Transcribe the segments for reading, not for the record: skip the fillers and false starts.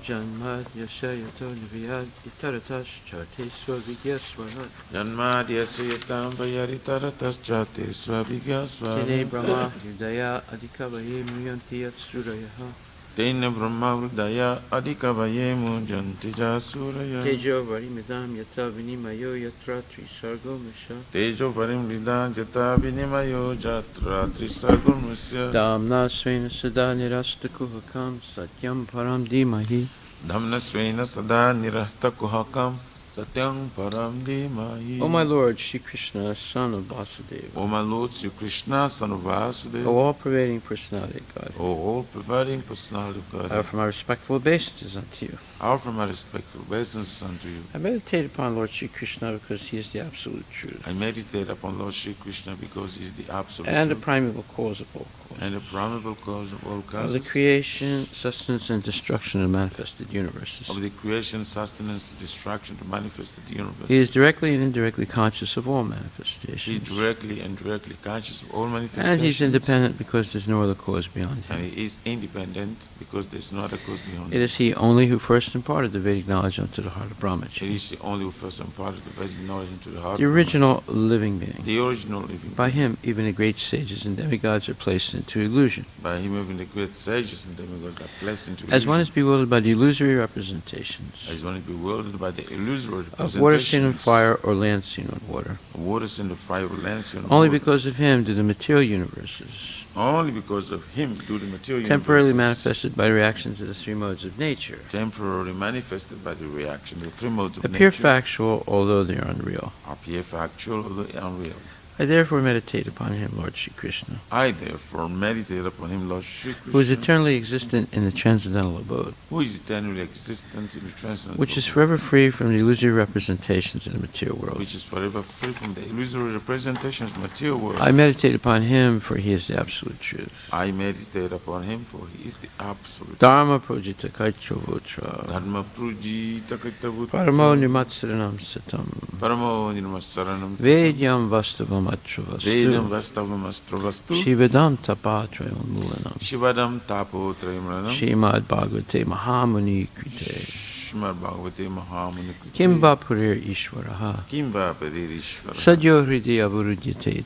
Janmadhyasya yato niviyad itaratas chate swavigyasvarat. Janmadhyasya yatam vayaritaratas chate swavigyasvarat. Tene brahma hridaya adhikavaye muyanti yatsurayaha. Tena brahma hridaya adhikavaye muyanti jasuraya. Tejo varimidam yata vinimayo yatra trisargo misha. Tejo varimidam yata vinimayo yatra trisargo misha. Damna svena sada nirasta kuhakam satyam param dhimahi. Dhamna svena sada nirasta kuhakam satyam param dhimahi. O my Lord, Shri Krishna, son of Vasudeva. O my Lord, Shri Krishna, son of Vasudeva. O all-pervading personality of God. O all-pervading personality of God. I offer my respectful obeisances unto you. I offer my respectful obeisances unto you. I meditate upon Lord Shri Krishna because he is the absolute truth. I meditate upon Lord Shri Krishna because he is the absolute and truth. the primeval cause of all causes. And the primeval cause of all Of causes. the creation, sustenance, and destruction of manifested universes. Of the creation, sustenance, destruction, the manifested universe. He is directly and indirectly conscious of all He is manifestations. directly and directly conscious of all manifestations. And he's independent because there's no other cause beyond And him. he is independent because there is no other cause beyond It him. is he only who first imparted the Vedic knowledge unto the heart of It Brahmaji, is the only who first imparted the Vedic knowledge into the heart. the original living being. The original living. By him, even the great sages and demigods are placed into illusion. By him, even the great sages and demigods are placed into As one illusion. is bewildered by the illusory representations As one is bewildered by the illusory of water seen on representations fire or land seen on water. of water seen on fire, land seen on Only water. because of him do the material universes, Only because of him do the material temporarily universes manifested by reactions of the three modes of nature, temporarily manifested by the reaction, the three modes of appear nature, factual although they are unreal. appear factual, although unreal. I therefore meditate upon him, Lord Shri Krishna, I therefore meditate upon him, Lord Shri Krishna, who is eternally existent in the transcendental abode, who is eternally existent in the transcendental which is world, forever free from the illusory representations of the material world. which is forever free from the illusory representations of the material world. I meditate upon him, for he is the absolute truth. I meditate upon him, for he is the absolute Dharma projita kaitravotra, Dharma prujita kaitavutra, paramo nimatsaranam satam, Paramo nirmasaranam, vedyam vastavam atravastu, Vedam vastavam astravastu, Shivadam tapatrayam mulanam, Shivadam tapo trayamranam, Srimad Bhagavate Mahamuni Krite, Srimad Bhagavate Mahamuni Kimba Purir Ishwaraha, Kimva Padirishvara, Sadyo Hridya Avurudyate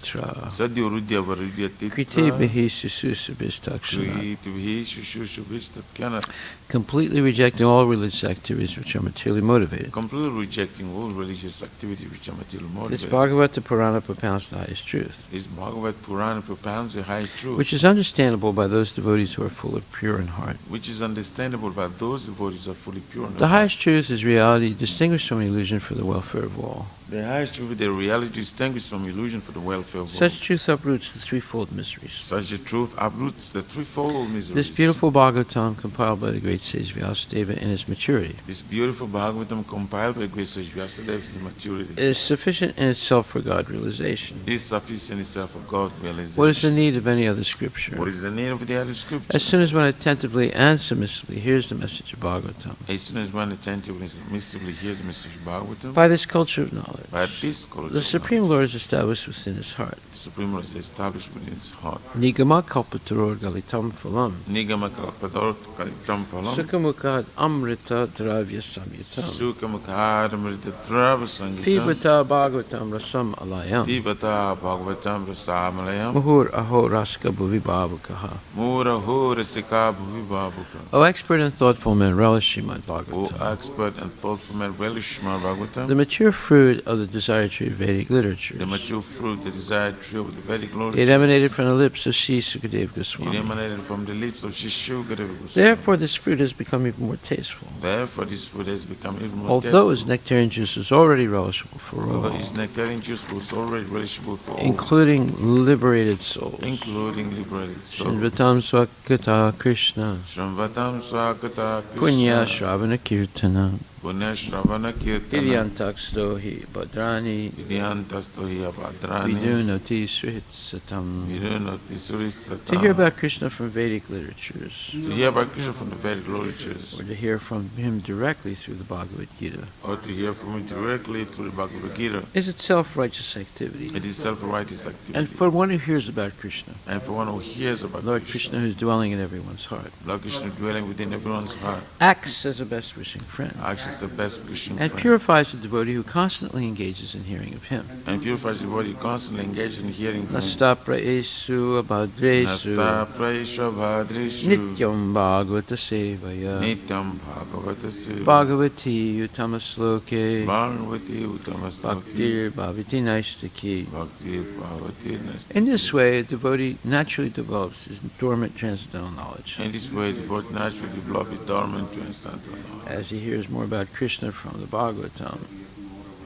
Sadyo Rudya Varudyate, Krite Behi Sususubhistakshana, Kriti Shushushubhistat Kana, completely rejecting all religious activities which are materially motivated. completely rejecting all religious activities which are material This motivated. Bhagavata Purana propounds the highest truth, This Bhagavad Purana propounds the highest truth, which is understandable by those devotees who are full of pure in heart. which is understandable by those devotees who are fully pure. in The heart. highest truth is reality distinguished from illusion for the welfare of all. The highest truth, the reality distinguished from illusion for the welfare of all. Such truth uproots the threefold mysteries. Such a truth uproots the threefold miseries. This beautiful Bhagavatam, compiled by the great sage Vyasadeva in its maturity, This beautiful Bhagavatam compiled by great sage Vyasadeva is maturity. is sufficient in itself for God realization. Is sufficient itself for God realization. What is the need of any other scripture? What is the need of the other scripture? As soon as one attentively and submissively hears the message of Bhagavatam, As soon as one attentively and submissively hears the message of Bhagavatam, by this culture of knowledge, by this culture, the Supreme Lord is established within his heart. the Supreme Lord is established within his heart. Nigama kalpataror galitam phalam, Nigama kalpador kalitam palam, sukhamukad amrita dravya samyutam, Sukamakar Mridatrava Sangitam, pibata Bhagavatam rasam alayam, Pibata Bhagavatam Rasamalayam, muhur aho raska bhuvi bhavakaha. Mura Hura Sika Bhuvibabuka. O expert and thoughtful men, relish Srimad O Bhagavatam, expert and thoughtful man, relish Srimad Bhagavatam, the mature fruit of the desired tree of Vedic literature. the mature fruit, the desired tree of the Vedic Lord. It emanated from the lips of Sri Sukadeva It Goswami. emanated from the lips of Shishu Gadeva Goswami. Therefore, this fruit has become even more tasteful. Therefore, this food has become even more Although its tasteful. nectarian juice is already relishable for Although all, its nectarine juice was already relishable for all, including liberated souls. including liberated souls. Shinvatam Swakata Krishna, Shramvatam Swakata Punya Krishna, Shravana Kirtana, Punya Shravana Kirtana. Hiriyantakstohi Badrani Vidyantastohi Abhadrani. Vidunati Srihitsatam. Vidunati Surisata. To hear about Krishna from Vedic literatures, To hear about Krishna from the Vedic literatures. or to hear from him directly through the Bhagavad Gita, Or to hear from him directly through the Bhagavad Gita. is itself righteous activity. It is self-righteous activity. And for one who hears about Krishna, And for one who hears about Lord Krishna, who is dwelling in everyone's heart, Lord Krishna dwelling within everyone's heart, acts as a best wishing friend, acts as the best wishing and friend, purifies the devotee who constantly engages in hearing of him. and purifies the body constantly engaged in hearing from him. Nasta praesu abhadresu Nasta praisha bhadrishu nityam bhagavata sevaya nityam bhagavata seva bhagavati utamasloke bhagavati utamasloki bhaktir bhavati naistaki. bhakti bhavati nasti. In this way, a devotee naturally develops his dormant transcendental knowledge. In this way, the devotee naturally develops a dormant transcendental knowledge. As he hears more about Krishna from the Bhagavatam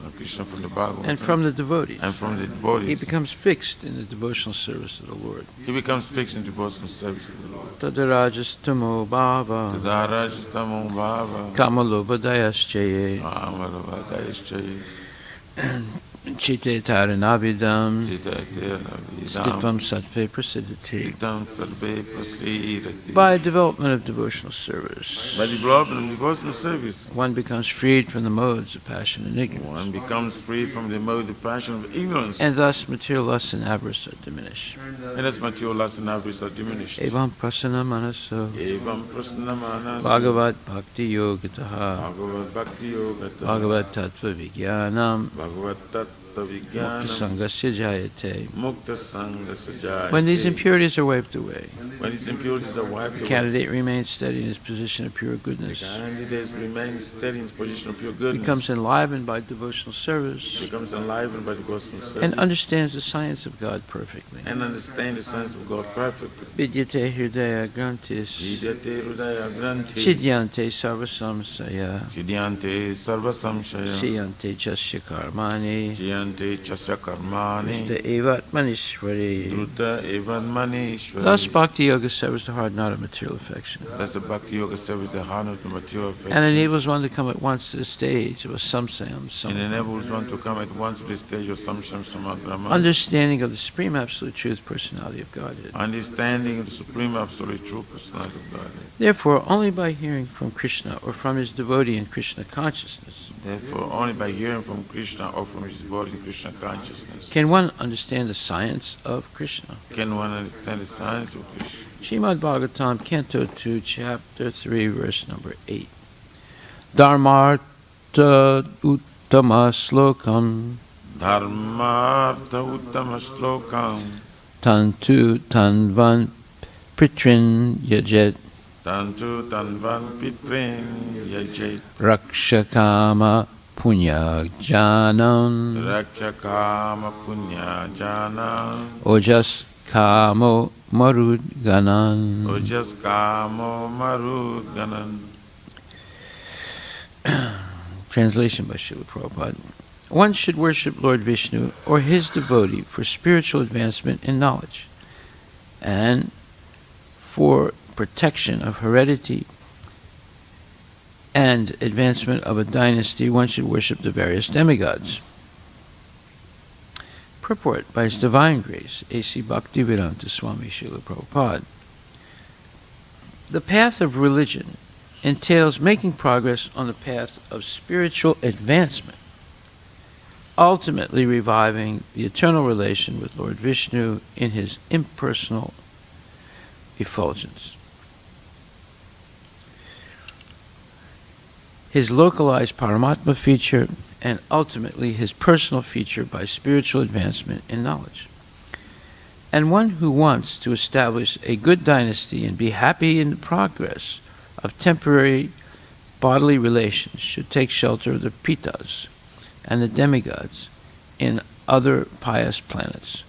Lord Krishna from the Bhagavatam and from the devotees, and from the he devotees, becomes fixed in the devotional service of the Lord. he becomes fixed in devotional service of the Lord. Tadarajastamo bhava Tadarajastamo bhava kamalobhadayaschaye amalabhadayaschaye chite taranavidam Chidaitena stifam sattve prasidhati. Idam sarve prasidati. By development of devotional service, By development of devotional service, one becomes freed from the modes of passion and ignorance, one becomes free from the mode of passion of ignorance, and thus material lust and avarice are diminished. and as material lust and avarice are diminished. Evam prasana manaso Evam prasannamanas Bhagavat bhakti yogataha Bhagavad Bhakti Yogata Bhagavat tattva vijnanam Bhagavad Tattva mukta Vijnanam sangasya jayate. Mukta Sangha Sajayate. When these impurities are wiped away, When these impurities are wiped the away, candidate remains steady in his position of pure the goodness, candidate remains steady in his position of pure goodness, becomes enlivened by devotional service, becomes enlivened by devotional service, and understands the science of God perfectly. and understand the science of God perfectly. Vidyate hridaya grantis Vidyate Hridaya Granthis Chidyante sarvasamsaya Chidyante Sarva Samshaya Siyante chasya karmani Chiyante Chasya Karmani Mr. Evatmanishwari. Druta Evan Thus, Bhakti Yoga severs the heart not of material affection, Thus the Bhakti Yoga serves the heart of the material affection, and enables one to come at once to the stage of a samsayam, and enables one to come at once to the stage of Samsham Samagrama, understanding of the Supreme Absolute Truth Personality of Godhead. understanding of the Supreme Absolute True Personality of God. Therefore, only by hearing from Krishna or from his devotee in Krishna consciousness Therefore, only by hearing from Krishna or from his body Krishna consciousness can one understand the science of Krishna. can one understand the science of Krishna. Srimad Bhagavatam, Canto 2, Chapter 3, Verse number 8. Dharmartha uttama slokam Dharmartha Uttama Shlokam tantu tanvan pritrin yajet Tantu Tanvan Pitrin Yajit rakshakama punya janam Rakshakama Punya Jana ojas kamo marud ganan. Ojas Kamo Marud Ganan. Translation by Srila Prabhupada. One should worship Lord Vishnu or his devotee for spiritual advancement in knowledge, and for protection of heredity and advancement of a dynasty, one should worship the various demigods. Purport by His Divine Grace, A.C. Bhaktivedanta Swami Srila Prabhupada. The path of religion entails making progress on the path of spiritual advancement, ultimately reviving the eternal relation with Lord Vishnu in his impersonal effulgence. His localized Paramatma feature, and ultimately his personal feature by spiritual advancement in knowledge. And one who wants to establish a good dynasty and be happy in the progress of temporary bodily relations should take shelter of the Pitas and the demigods in other pious planets.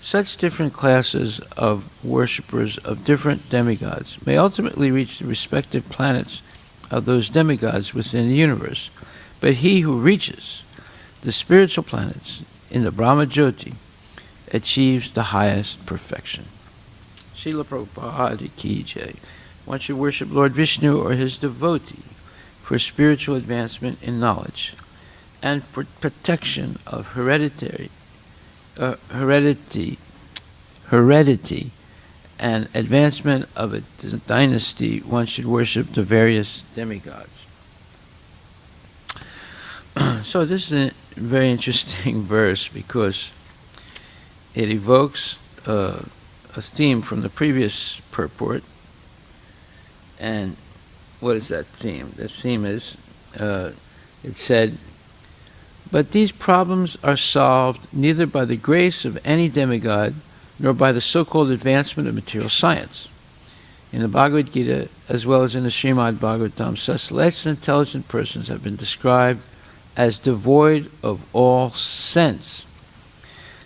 Such different classes of worshippers of different demigods may ultimately reach the respective planets of those demigods within the universe, but he who reaches the spiritual planets in the Brahma Jyoti achieves the highest perfection. Srila Prabhupada Ki Jai. One should worship Lord Vishnu or his devotee for spiritual advancement in knowledge and for protection of heredity and advancement of a dynasty, one should worship the various demigods. So this is a very interesting verse because it evokes a theme from the previous purport. And what is that theme? The theme is, it said, "But these problems are solved neither by the grace of any demigod nor by the so-called advancement of material science. In the Bhagavad Gita, as well as in the Srimad Bhagvatam, such less intelligent persons have been described as devoid of all sense."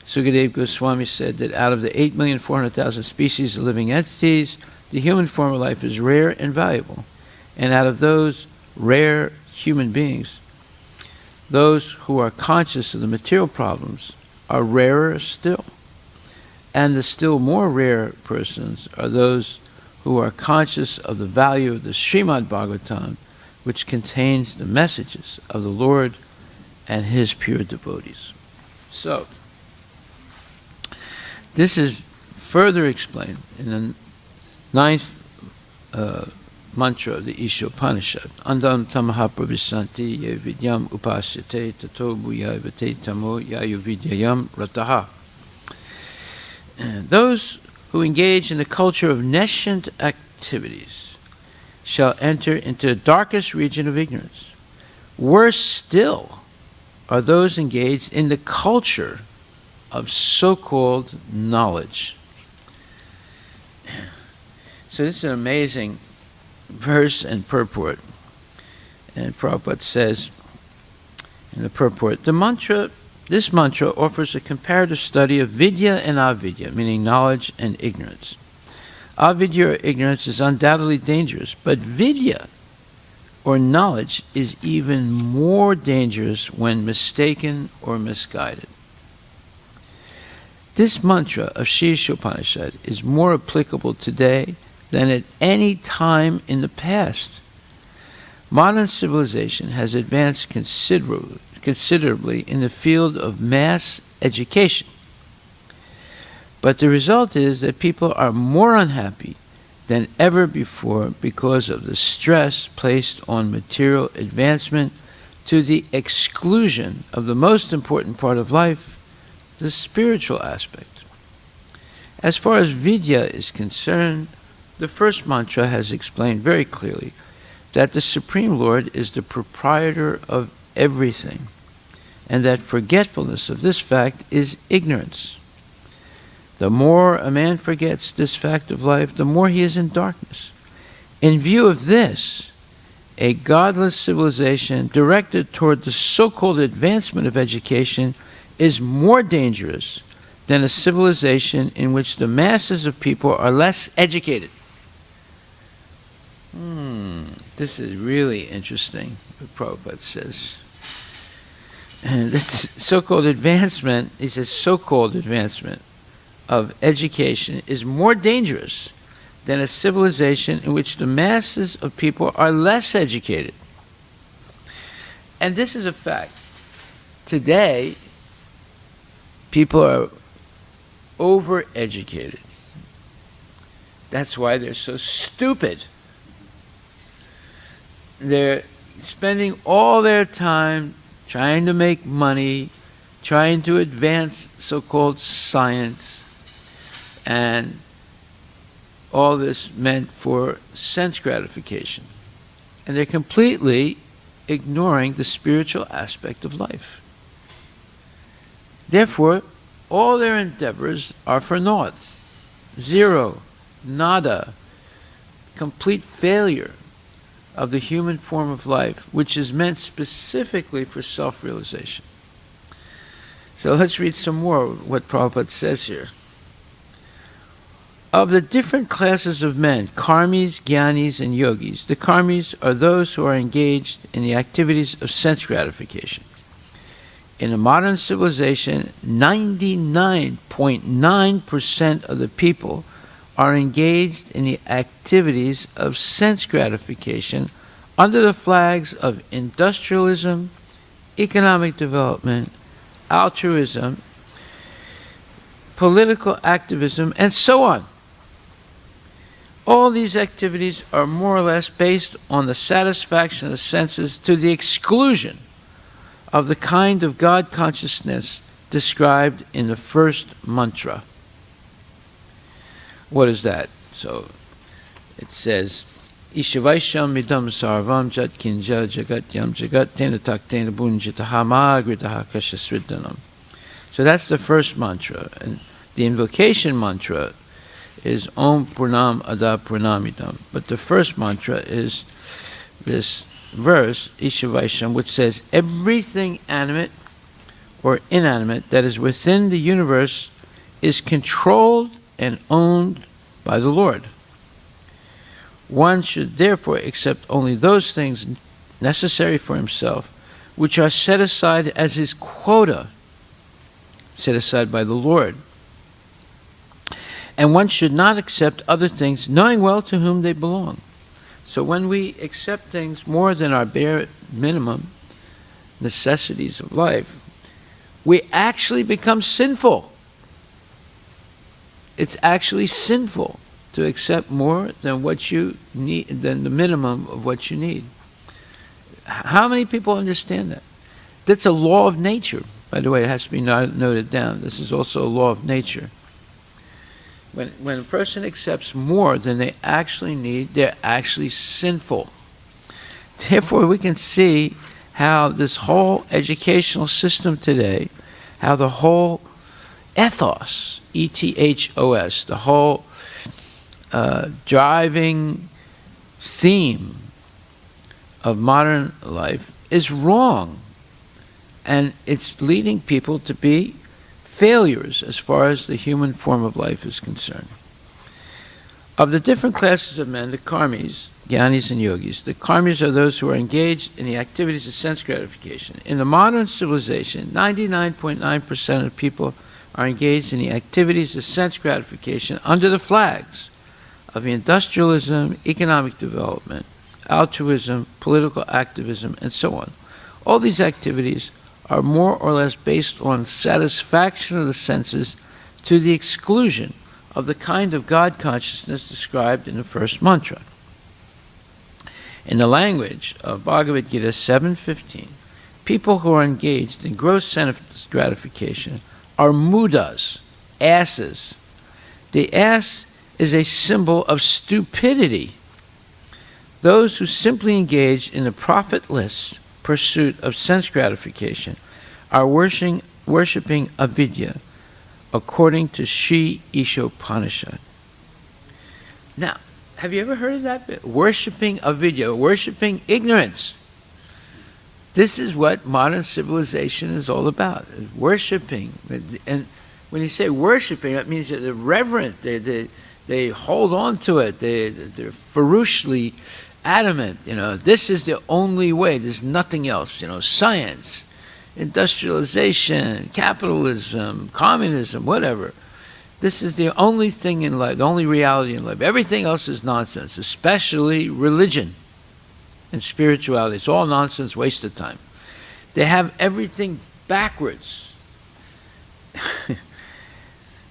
Sukadeva Goswami said that out of the 8,400,000 species of living entities, the human form of life is rare and valuable. And out of those rare human beings, those who are conscious of the material problems are rarer still. And the still more rare persons are those who are conscious of the value of the Srimad Bhagvatam, which contains the messages of the Lord and His pure devotees. So, this is further explained in the 9th mantra of the Ishopanishad. Andam tamaha pravisanti ye vidyam upasyate tato bhuyavate tamo yayu vidyayam rataha. Those who engage in the culture of nescient activities shall enter into the darkest region of ignorance. Worse still are those engaged in the culture of so-called knowledge. So this is an amazing verse and purport. And Prabhupada says in the purport, this mantra offers a comparative study of vidya and avidya, meaning knowledge and ignorance. Avidya or ignorance is undoubtedly dangerous, but vidya or knowledge is even more dangerous when mistaken or misguided. This mantra of Sri Ishopanishad is more applicable today than at any time in the past. Modern civilization has advanced considerably in the field of mass education. But the result is that people are more unhappy than ever before because of the stress placed on material advancement to the exclusion of the most important part of life, the spiritual aspect. As far as vidya is concerned, the first mantra has explained very clearly that the Supreme Lord is the proprietor of everything, and that forgetfulness of this fact is ignorance. The more a man forgets this fact of life, the more he is in darkness. In view of this, a godless civilization directed toward the so-called advancement of education is more dangerous than a civilization in which the masses of people are less educated. This is really interesting, what Prabhupada says. And that's so-called advancement, he says so-called advancement of education is more dangerous than a civilization in which the masses of people are less educated. And this is a fact. Today, people are overeducated. That's why they're so stupid. They're spending all their time trying to make money, trying to advance so-called science, and all this meant for sense gratification. And they're completely ignoring the spiritual aspect of life. Therefore, all their endeavors are for naught, zero, nada, complete failure of the human form of life, which is meant specifically for self-realization. So let's read some more of what Prabhupada says here. Of the different classes of men, karmis, jnanis, and yogis, the karmis are those who are engaged in the activities of sense gratification. In a modern civilization, 99.9% of the people are engaged in the activities of sense gratification under the flags of industrialism, economic development, altruism, political activism, and so on. All these activities are more or less based on the satisfaction of the senses to the exclusion of the kind of God consciousness described in the first mantra. What is that? So it says, Ishavaisham midam sarvam jat kinja jagat yam jagat tena taktena bunjitaha magritaha kashasridanam. So that's the first mantra. And the invocation mantra is Om Purnam Ada Purnamidam. But the first mantra is this verse, Ishavaisham, which says, everything animate or inanimate that is within the universe is controlled and owned by the Lord. One should therefore accept only those things necessary for himself, which are set aside as his quota, set aside by the Lord. And one should not accept other things, knowing well to whom they belong. So when we accept things more than our bare minimum necessities of life, we actually become sinful. It's actually sinful to accept more than what you need, than the minimum of what you need. How many people understand that? That's a law of nature. By the way, it has to be noted down. This is also a law of nature. When a person accepts more than they actually need, they're actually sinful. Therefore, we can see how this whole educational system today, how the whole ethos, E-T-H-O-S, the whole driving theme of modern life is wrong. And it's leading people to be failures as far as the human form of life is concerned. Of the different classes of men, the karmis, jnanis and yogis, the karmis are those who are engaged in the activities of sense gratification. In the modern civilization, 99.9% of people are engaged in the activities of sense gratification under the flags of industrialism, economic development, altruism, political activism, and so on. All these activities are more or less based on satisfaction of the senses to the exclusion of the kind of God consciousness described in the first mantra. In the language of Bhagavad Gita 7.15, people who are engaged in gross sense gratification are mudas, asses. The ass is a symbol of stupidity. Those who simply engage in the profitless pursuit of sense gratification are worshipping avidya, according to Sri Ishopanishad. Now, have you ever heard of that bit? Worshipping avidya, worshipping ignorance. This is what modern civilization is all about, worshipping. And when you say worshipping, that means that they're reverent, they hold on to it, they're ferociously adamant, this is the only way, there's nothing else, science, industrialization, capitalism, communism, whatever. This is the only thing in life, the only reality in life. Everything else is nonsense, especially religion and spirituality. It's all nonsense, waste of time. They have everything backwards.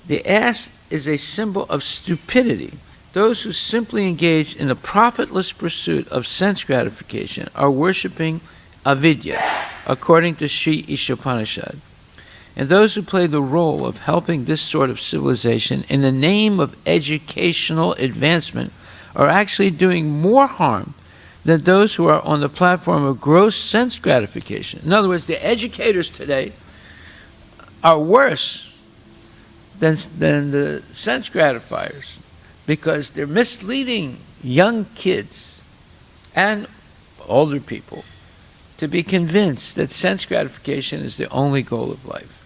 The ass is a symbol of stupidity. Those who simply engage in the profitless pursuit of sense gratification are worshipping avidya, according to Sri Ishopanishad. And those who play the role of helping this sort of civilization in the name of educational advancement are actually doing more harm than those who are on the platform of gross sense gratification. In other words, the educators today are worse than the sense gratifiers, because they're misleading young kids and older people to be convinced that sense gratification is the only goal of life.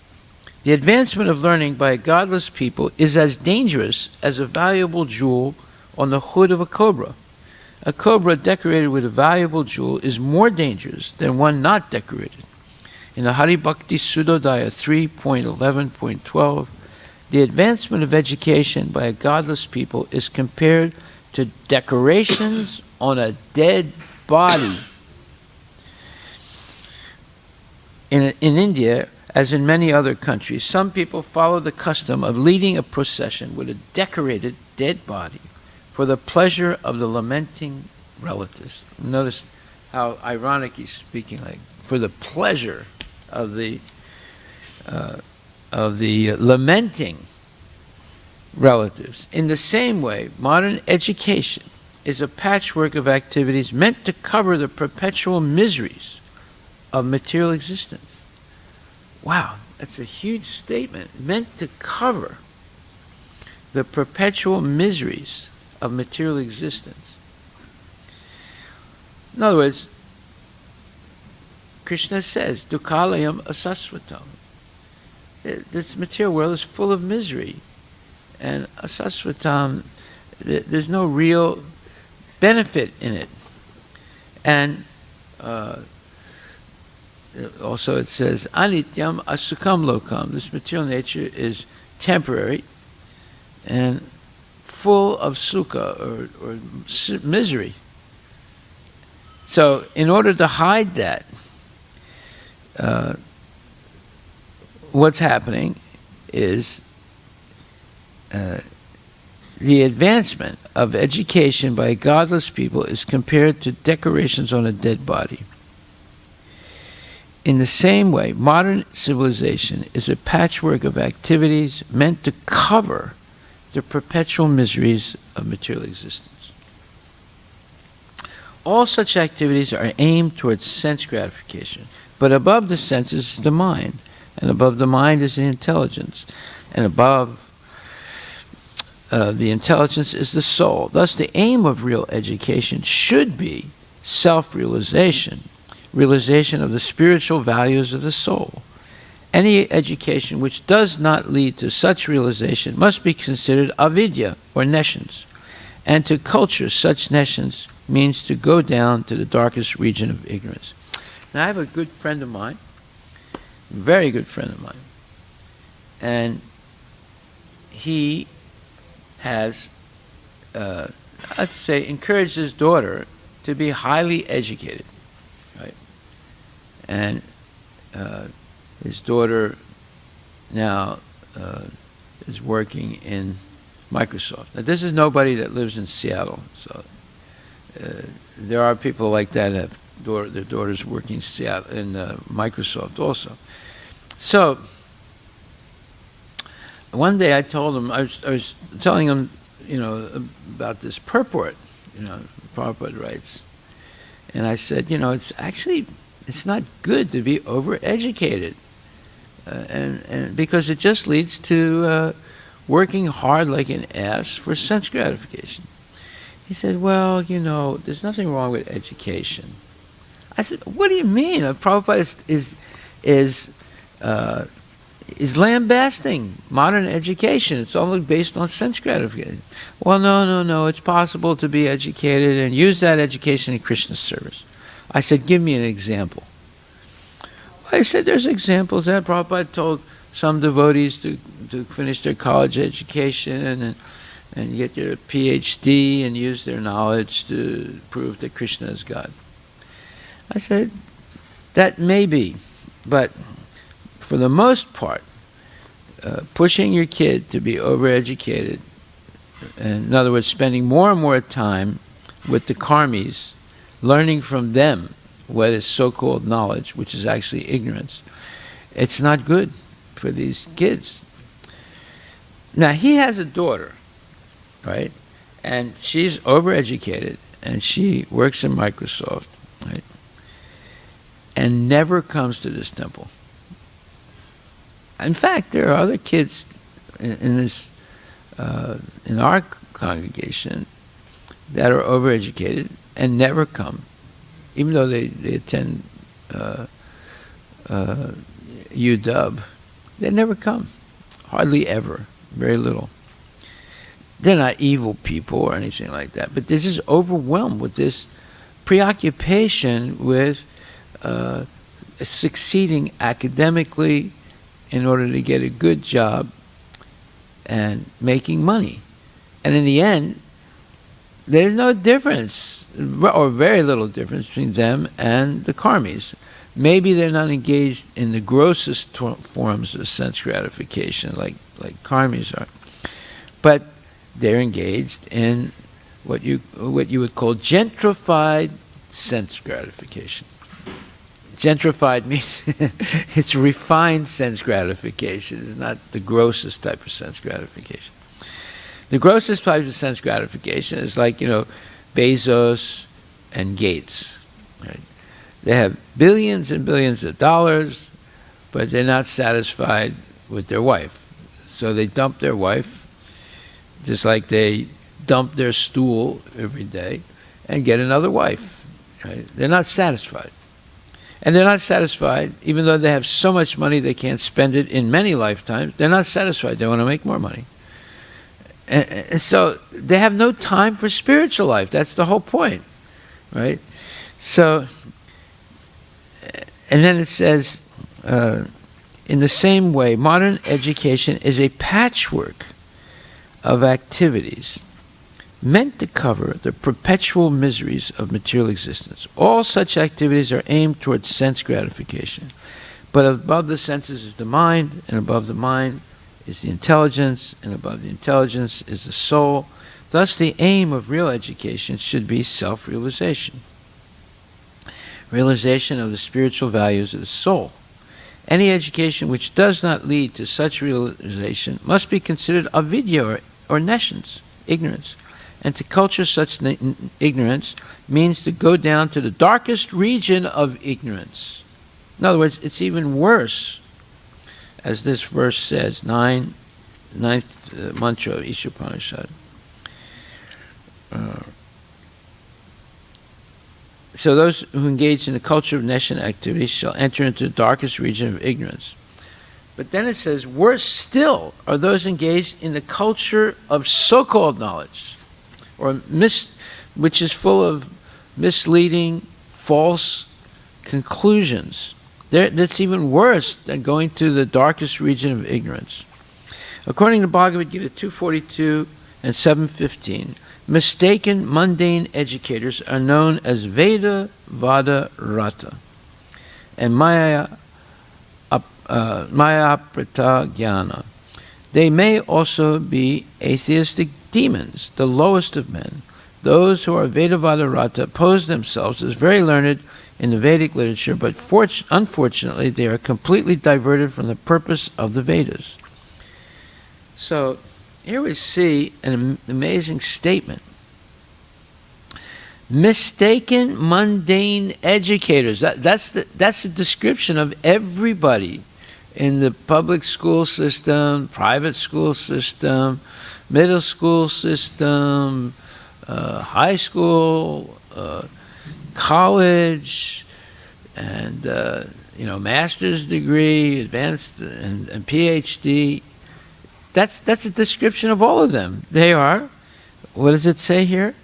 The advancement of learning by a godless people is as dangerous as a valuable jewel on the hood of a cobra. A cobra decorated with a valuable jewel is more dangerous than one not decorated. In the Hari Bhakti Sudodaya 3.11.12, the advancement of education by a godless people is compared to decorations on a dead body. In India, as in many other countries, some people follow the custom of leading a procession with a decorated dead body for the pleasure of the lamenting relatives. Notice how ironic he's speaking, like for the pleasure of the lamenting relatives. In the same way, modern education is a patchwork of activities meant to cover the perpetual miseries of material existence. Wow, that's a huge statement. Meant to cover the perpetual miseries of material existence. In other words, Krishna says, Dukhalayam asasvatam. This material world is full of misery. And asasvatam, there's no real benefit in it. And also it says, anityam asukam lokam. This material nature is temporary and full of sukha, or misery. So in order to hide that, what's happening is the advancement of education by godless people is compared to decorations on a dead body. In the same way, modern civilization is a patchwork of activities meant to cover the perpetual miseries of material existence. All such activities are aimed towards sense gratification, but above the senses is the mind, and above the mind is the intelligence, and above the intelligence is the soul. Thus, the aim of real education should be self-realization, realization of the spiritual values of the soul. Any education which does not lead to such realization must be considered avidya, or nescience, and to culture such nescience means to go down to the darkest region of ignorance. Now, I have a good friend of mine, very good friend of mine, and he has, I'd say, encouraged his daughter to be highly educated, right? And his daughter now is working in Microsoft. Now, this is nobody that lives in Seattle, so there are people like that that have their daughters working in Microsoft also. So one day I told him, I was telling him, about this purport, Prabhupada writes, and I said, it's not good to be overeducated, and because it just leads to working hard like an ass for sense gratification. He said, well, there's nothing wrong with education. I said, what do you mean? Prabhupada is lambasting modern education. It's only based on sense gratification. Well, no. It's possible to be educated and use that education in Krishna's service. I said, give me an example. I said, there's examples that Prabhupada told some devotees to finish their college education and get their PhD and use their knowledge to prove that Krishna is God. I said, that may be, but for the most part, pushing your kid to be overeducated, in other words, spending more and more time with the karmis, learning from them what is so-called knowledge, which is actually ignorance, it's not good for these kids. Now, he has a daughter, right? And she's overeducated, and she works in Microsoft, right? And never comes to this temple. In fact, there are other kids in our congregation that are overeducated and never come, even though they attend UW. They never come, hardly ever, very little. They're not evil people or anything like that, but they're just overwhelmed with this preoccupation with succeeding academically in order to get a good job and making money. And in the end, there's no difference, or very little difference, between them and the karmis. Maybe they're not engaged in the grossest forms of sense gratification like karmis are, but they're engaged in what you would call gentrified sense gratification. Gentrified means it's refined sense gratification. It's not the grossest type of sense gratification. The grossest type of sense gratification is like, Bezos and Gates. Right? They have billions and billions of dollars, but they're not satisfied with their wife. So they dump their wife, just like they dump their stool every day, and get another wife. Right? They're not satisfied. And they're not satisfied, even though they have so much money they can't spend it in many lifetimes. They're not satisfied. They want to make more money. And so they have no time for spiritual life. That's the whole point, right? So, and then it says, in the same way, modern education is a patchwork of activities meant to cover the perpetual miseries of material existence. All such activities are aimed towards sense gratification. But above the senses is the mind, and above the mind is the intelligence, and above the intelligence is the soul. Thus, the aim of real education should be self-realization. Realization of the spiritual values of the soul. Any education which does not lead to such realization must be considered avidya or nescience, ignorance. And to culture such ignorance means to go down to the darkest region of ignorance. In other words, it's even worse, as this verse says, ninth mantra of Ishopanishad. So those who engage in the culture of nescient activities shall enter into the darkest region of ignorance. But then it says, worse still are those engaged in the culture of so-called knowledge, or which is full of misleading, false conclusions. That's even worse than going to the darkest region of ignorance. According to Bhagavad Gita 242 and 715, mistaken, mundane educators are known as Veda Vada Rata and Maya Prata Jnana. They may also be atheistic demons, the lowest of men. Those who are Veda Vada Rata pose themselves as very learned in the Vedic literature, but unfortunately they are completely diverted from the purpose of the Vedas. So here we see an amazing statement. Mistaken, mundane educators. That's the description of everybody in the public school system, private school system, middle school system, high school, college, and master's degree, advanced and PhD. That's a description of all of them. They are, what does it say here?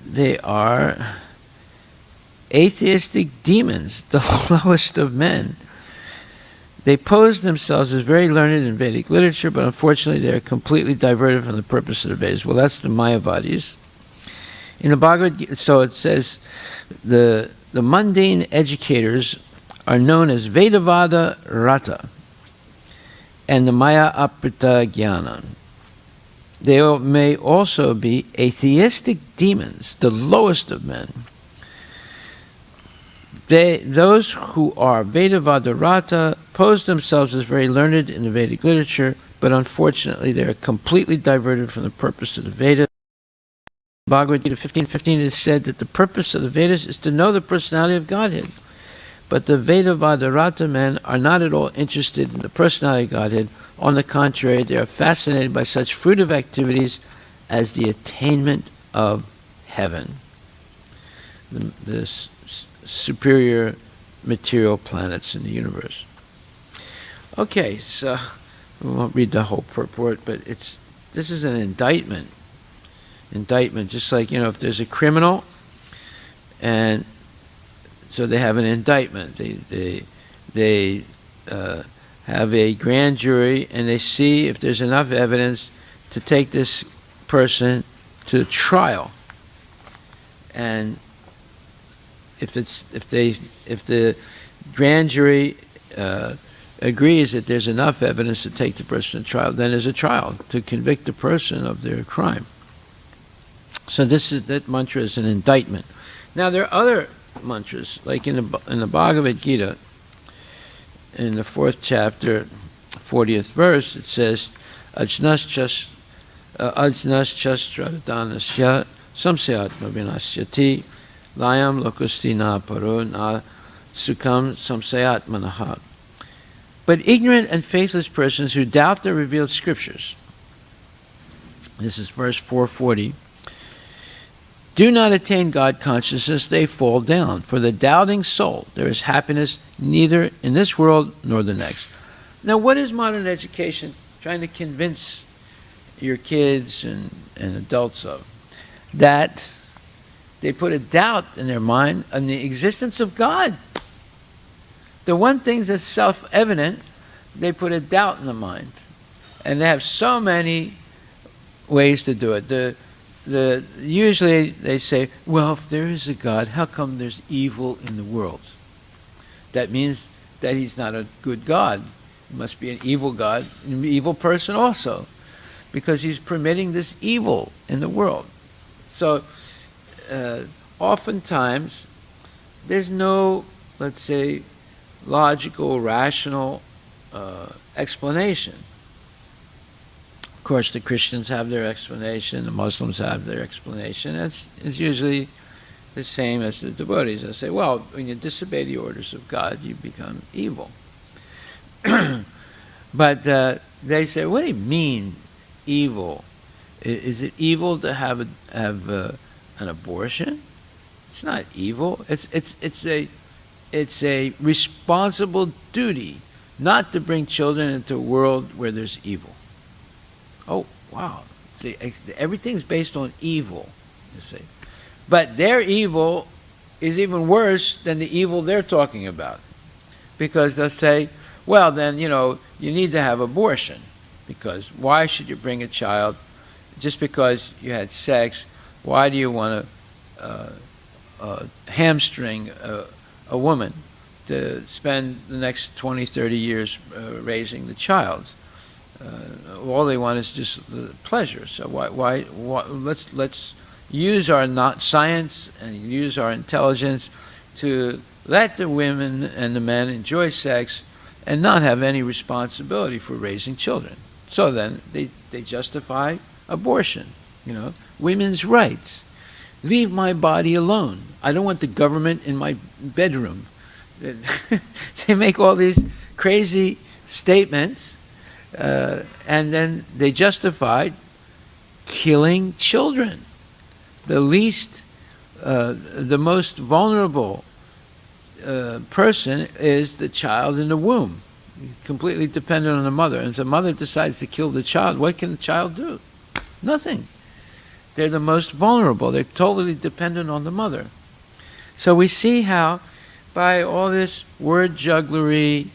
They are atheistic demons, the lowest of men. They pose themselves as very learned in Vedic literature, but unfortunately they are completely diverted from the purpose of the Vedas. Well, that's the Mayavadis. In the Bhagavad Gita, so it says, the mundane educators are known as Vedavada Rata and the Maya Aprita Jnana. They may also be atheistic demons, the lowest of men. Those who are Vedavada Rata pose themselves as very learned in the Vedic literature, but unfortunately they are completely diverted from the purpose of the Vedas. Bhagavad Gita 15:15 is said that the purpose of the Vedas is to know the personality of Godhead. But the Vedavada Rata men are not at all interested in the personality of Godhead. On the contrary, they are fascinated by such fruitive activities as the attainment of heaven, the superior material planets in the universe. Okay, so we won't read the whole purport, but this is an indictment. Indictment, just like, if there's a criminal, and so they have an indictment. They have a grand jury, and they see if there's enough evidence to take this person to trial. And if the grand jury agrees that there's enough evidence to take the person to trial, then there's a trial to convict the person of their crime. So that mantra is an indictment. Now there are other mantras, like in the Bhagavad Gita, in the 4th chapter, 40th verse, it says, Ajnas chastradanasya samsayatma vinasyati layam lokusti na paro na sukham samsayatmanaha. But ignorant and faithless persons who doubt the revealed scriptures, this is verse 440, do not attain God consciousness, they fall down. For the doubting soul, there is happiness neither in this world nor the next. Now, what is modern education trying to convince your kids and adults of? That they put a doubt in their mind on the existence of God. The one thing that's self-evident, they put a doubt in the mind. And they have so many ways to do it. Usually they say, well, if there is a God, how come there's evil in the world? That means that he's not a good God. He must be an evil God, an evil person also, because he's permitting this evil in the world. So oftentimes there's no, let's say, logical, rational explanation. Of course, the Christians have their explanation, the Muslims have their explanation. It's usually the same as the devotees. They say, well, when you disobey the orders of God, you become evil. But they say, what do you mean, evil? Is it evil to have an abortion? It's not evil. It's a responsible duty not to bring children into a world where there's evil. Oh, wow. See, everything's based on evil, you see. But their evil is even worse than the evil they're talking about. Because they'll say, well, then, you need to have abortion. Because why should you bring a child just because you had sex? Why do you want to hamstring a woman to spend the next 20, 30 years raising the child? All they want is just the pleasure. So why let's use our science and use our intelligence to let the women and the men enjoy sex and not have any responsibility for raising children. So then they justify abortion, women's rights. Leave my body alone. I don't want the government in my bedroom. They make all these crazy statements. And then they justified killing children. The most vulnerable person is the child in the womb, completely dependent on the mother. And if the mother decides to kill the child, what can the child do? Nothing. They're the most vulnerable. They're totally dependent on the mother. So we see how by all this word jugglery,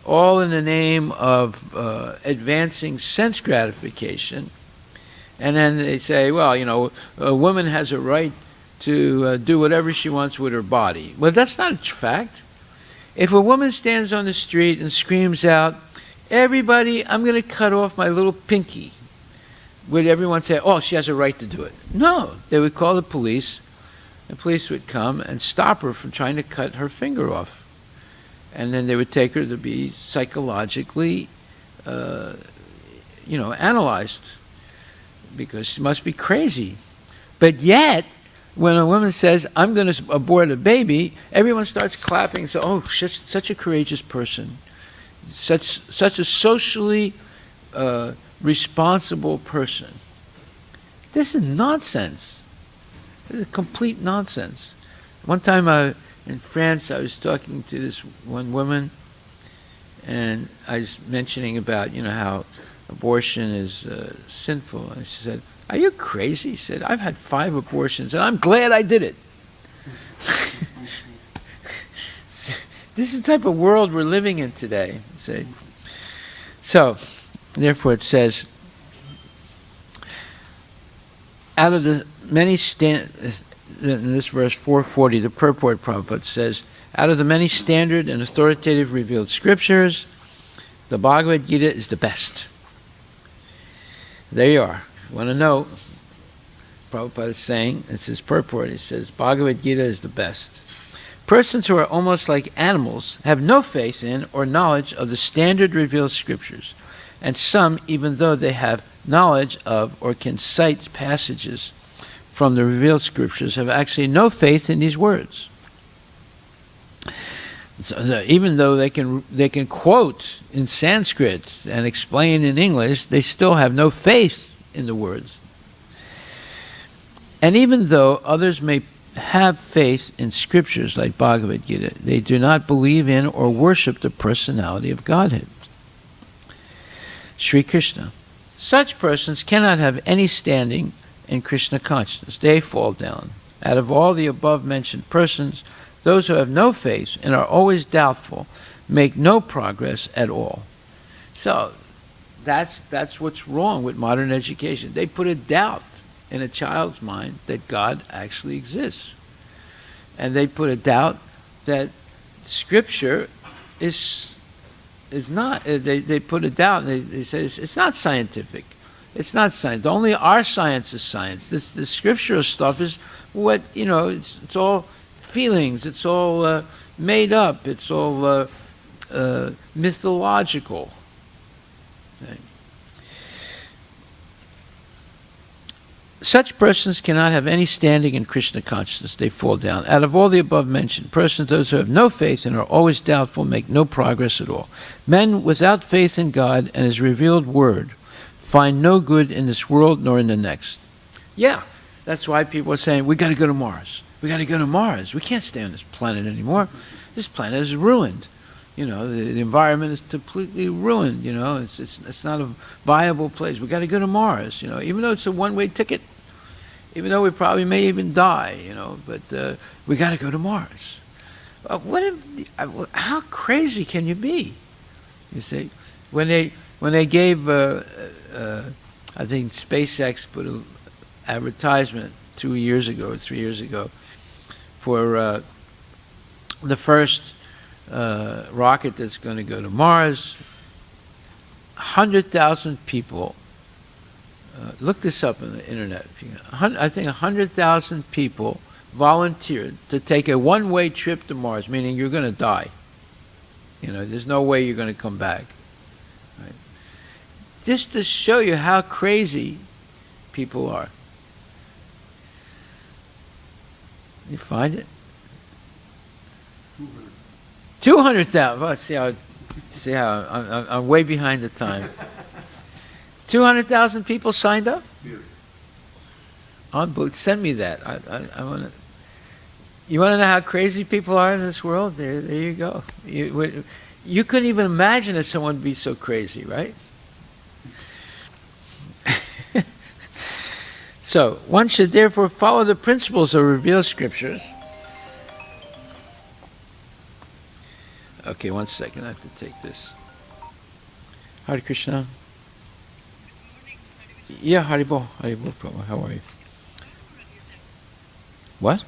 all in the name of advancing sense gratification. And then they say, well, a woman has a right to do whatever she wants with her body. Well, that's not a fact. If a woman stands on the street and screams out, everybody, I'm going to cut off my little pinky, would everyone say, oh, she has a right to do it? No. They would call the police. The police would come and stop her from trying to cut her finger off. And then they would take her to be psychologically, analyzed, because she must be crazy. But yet, when a woman says, I'm going to abort a baby, everyone starts clapping. So, oh, such a courageous person, such a socially responsible person. This is nonsense. This is complete nonsense. One time in France, I was talking to this one woman, and I was mentioning about, how abortion is sinful. And she said, are you crazy? She said, I've had 5 abortions, and I'm glad I did it. This is the type of world we're living in today. So, therefore it says, out of the many in this verse 440, the purport Prabhupada says, out of the many standard and authoritative revealed scriptures, the Bhagavad Gita is the best. There you are. You want to know, Prabhupada is saying, it's his purport, he says, Bhagavad Gita is the best. Persons who are almost like animals have no faith in or knowledge of the standard revealed scriptures, and some, even though they have knowledge of or can cite passages from the revealed scriptures, have actually no faith in these words. So even though they can quote in Sanskrit and explain in English, they still have no faith in the words. And even though others may have faith in scriptures like Bhagavad Gita, they do not believe in or worship the personality of Godhead. Sri Krishna. Such persons cannot have any standing in Krishna consciousness. They fall down. Out of all the above-mentioned persons, those who have no faith and are always doubtful make no progress at all. So that's what's wrong with modern education. They put a doubt in a child's mind that God actually exists. And they put a doubt that Scripture is not. They put a doubt, and they say it's not scientific. It's not science. Only our science is science. The scriptural stuff is what, it's all feelings. It's all made up. It's all mythological. Okay. Such persons cannot have any standing in Krishna consciousness. They fall down. Out of all the above-mentioned persons, those who have no faith and are always doubtful make no progress at all. Men without faith in God and His revealed word find no good in this world nor in the next. Yeah, that's why people are saying, we got to go to Mars. We got to go to Mars. We can't stay on this planet anymore. This planet is ruined. The environment is completely ruined. It's not a viable place. We got to go to Mars. Even though it's a one-way ticket, even though we probably may even die. But we got to go to Mars. How crazy can you be? You see, when they gave, I think SpaceX put an advertisement 2 years ago or 3 years ago for the first rocket that's going to go to Mars. 100,000 people. Look this up on the internet. I think 100,000 people volunteered to take a one-way trip to Mars, meaning you're going to die. There's no way you're going to come back. Right? Just to show you how crazy people are. You find it? 200,000. Well, see how I'm way behind the time. 200,000 people signed up. Send me that. I want to. You want to know how crazy people are in this world? There you go. You couldn't even imagine that someone would be so crazy, right? So one should therefore follow the principles of revealed scriptures. Okay, 1 second. I have to take this. Hare Krishna. Yeah, Haribol. Haribol, Prabhu. How are you? What?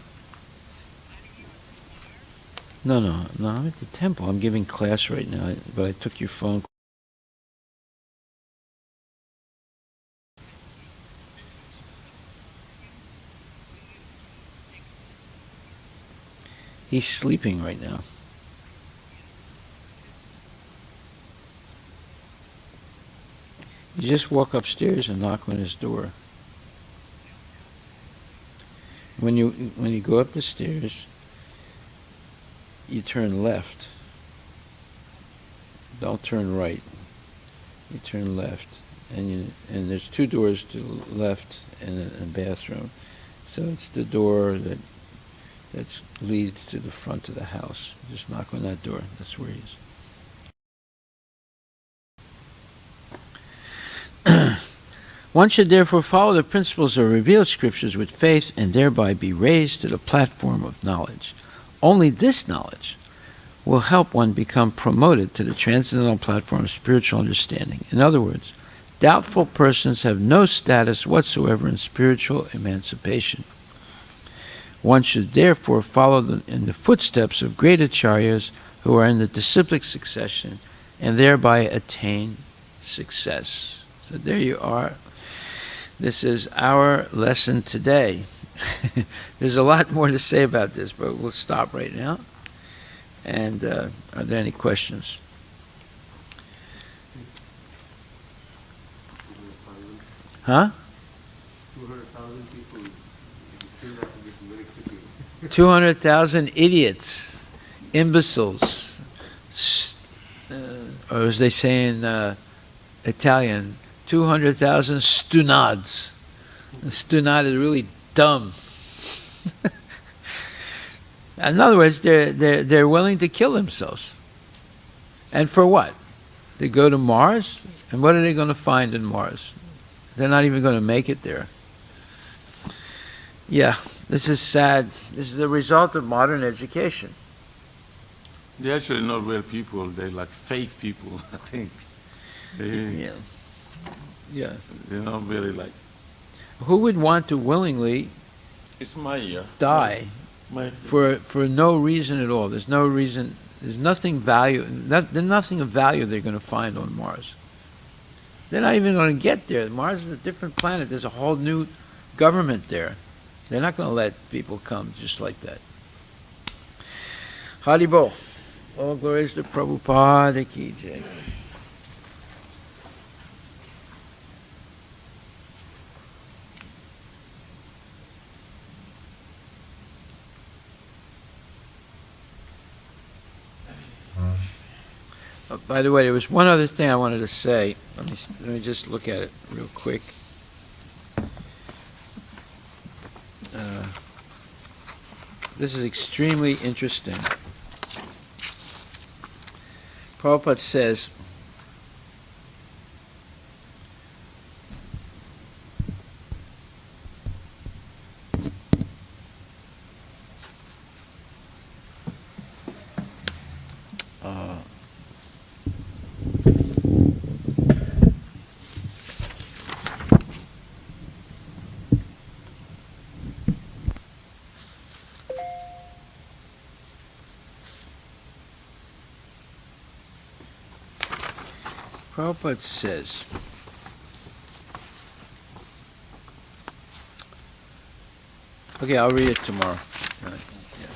No, I'm at the temple. I'm giving class right now, but I took your phone. He's sleeping right now. You just walk upstairs and knock on his door. When you go up the stairs, you turn left. Don't turn right. You turn left, and there's 2 doors to the left and a bathroom. So it's the door that leads to the front of the house. Just knock on that door. That's where he is. One should therefore follow the principles of revealed scriptures with faith and thereby be raised to the platform of knowledge. Only this knowledge will help one become promoted to the transcendental platform of spiritual understanding. In other words, doubtful persons have no status whatsoever in spiritual emancipation. One should therefore follow in the footsteps of great acharyas who are in the disciplic succession and thereby attain success. So there you are. This is our lesson today. There's a lot more to say about this, but we'll stop right now. And are there any questions? Huh? 200,000 people. 200,000 idiots, imbeciles, or as they say in Italian, 200,000 stunads. Stunad is really dumb. In other words, they're willing to kill themselves. And for what? To go to Mars? And what are they going to find in Mars? They're not even going to make it there. Yeah, this is sad. This is the result of modern education. They're actually not real people. They're like fake people, I think. Yeah. They're not really like... Who would want to willingly It's my year. die My for no reason at all? There's no reason. There's nothing there's nothing of value they're going to find on Mars. They're not even going to get there. Mars is a different planet. There's a whole new government there. They're not going to let people come just like that. Haribol. All glories to Prabhupada ki jai. By the way, there was one other thing I wanted to say. Let me just look at it real quick. This is extremely interesting. Prabhupada says, Prabhupada says, okay, I'll read it tomorrow. Yeah.